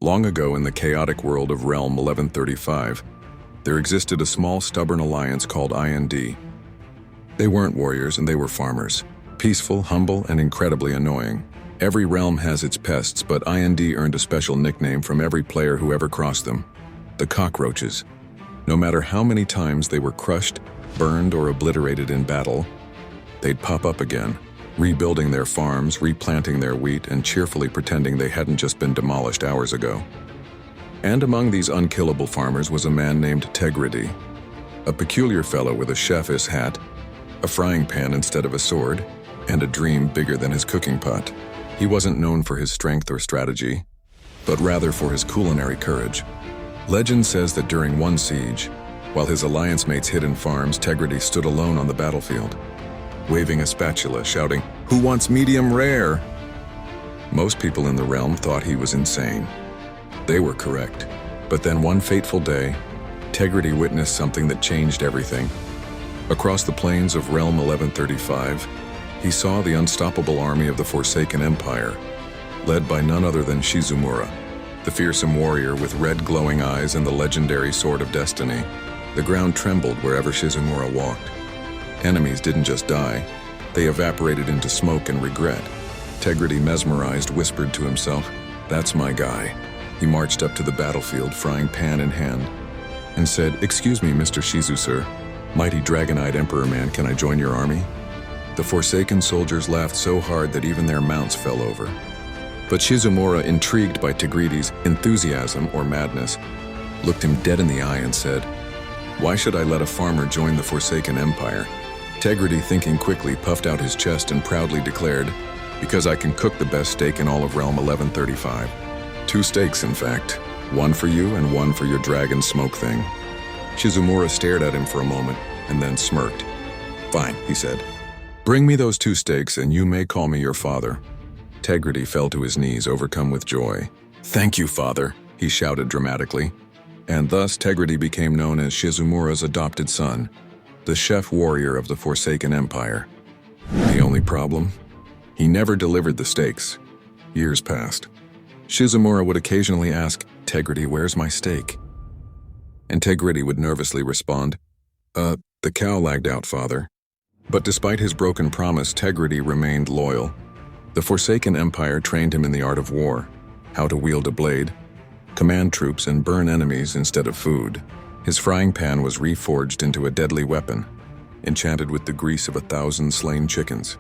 Long ago in the chaotic world of Realm 1135, there existed a small stubborn alliance called IND. They weren't warriors and they were farmers. Peaceful, humble, and incredibly annoying. Every realm has its pests, but IND earned a special nickname from every player who ever crossed them: the cockroaches. No matter how many times they were crushed, burned, or obliterated in battle, they'd pop up again, rebuilding their farms, replanting their wheat, and cheerfully pretending they hadn't just been demolished hours ago. And among these unkillable farmers was a man named Tegridy, a peculiar fellow with a chef's hat, a frying pan instead of a sword, and a dream bigger than his cooking pot. He wasn't known for his strength or strategy, but rather for his culinary courage. Legend says that during one siege, while his alliance mates hid in farms, Tegridy stood alone on the battlefield, waving a spatula, shouting, "Who wants medium rare?" Most people in the realm thought he was insane. They were correct. But then one fateful day, Tegridy witnessed something that changed everything. Across the plains of Realm 1135, he saw the unstoppable army of the Forsaken Empire, led by none other than Shizumura, the fearsome warrior with red glowing eyes and the legendary Sword of Destiny. The ground trembled wherever Shizumura walked. Enemies didn't just die, they evaporated into smoke and regret. Tegridy, mesmerized, whispered to himself, "That's my guy." He marched up to the battlefield, frying pan in hand, and said, "Excuse me, Mr. Shizu, sir. Mighty dragon-eyed emperor man, can I join your army?" The Forsaken soldiers laughed so hard that even their mounts fell over. But Shizumura, intrigued by Tegridy's enthusiasm or madness, looked him dead in the eye and said, "Why should I let a farmer join the Forsaken Empire?" Tegridy, thinking quickly, puffed out his chest and proudly declared, "Because I can cook the best steak in all of Realm 1135. 2 steaks, in fact. One for you and one for your dragon smoke thing." Shizumura stared at him for a moment and then smirked. "Fine," he said. "Bring me those 2 steaks and you may call me your father." Tegridy fell to his knees, overcome with joy. "Thank you, father," he shouted dramatically. And thus Tegridy became known as Shizumura's adopted son, the chef warrior of the Forsaken Empire. The only problem? He never delivered the steaks. Years passed. Shizumura would occasionally ask, "Tegridy, where's my steak?" And Tegridy would nervously respond, The cow lagged out, father." But despite his broken promise, Tegridy remained loyal. The Forsaken Empire trained him in the art of war, how to wield a blade, command troops, and burn enemies instead of food. His frying pan was reforged into a deadly weapon, enchanted with the grease of 1,000 slain chickens.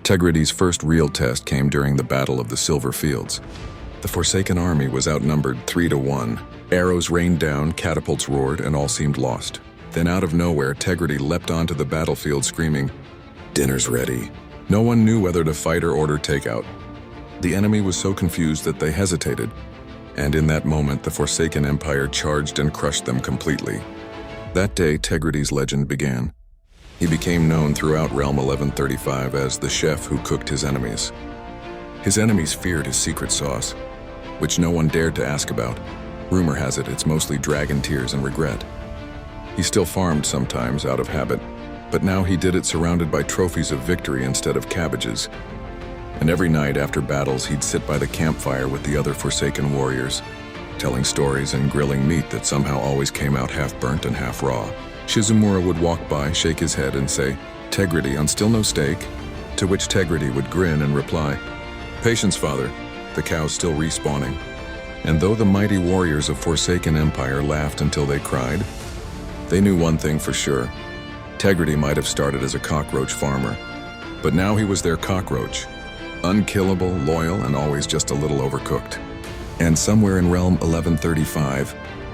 Tegridy's first real test came during the Battle of the Silver Fields. The Forsaken army was outnumbered 3 to 1. Arrows rained down, catapults roared, and all seemed lost. Then out of nowhere, Tegridy leapt onto the battlefield screaming, "Dinner's ready." No one knew whether to fight or order takeout. The enemy was so confused that they hesitated, and in that moment the Forsaken Empire charged and crushed them completely. That day, Tegridy's legend began. He became known throughout Realm 1135 as the chef who cooked his enemies. His enemies feared his secret sauce, which no one dared to ask about. Rumor has it it's mostly dragon tears and regret. He still farmed sometimes out of habit, but now he did it surrounded by trophies of victory instead of cabbages. And every night after battles, he'd sit by the campfire with the other Forsaken warriors, telling stories and grilling meat that somehow always came out half burnt and half raw. Shizumura would walk by, shake his head, and say, "Tegridy, on still no steak?" To which Tegridy would grin and reply, "Patience, father, the cow's still respawning." And though the mighty warriors of Forsaken Empire laughed until they cried, they knew one thing for sure. Tegridy might have started as a cockroach farmer, but now he was their cockroach. Unkillable, loyal, and always just a little overcooked. And somewhere in Realm 1135,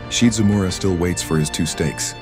Shizumura still waits for his 2 steaks.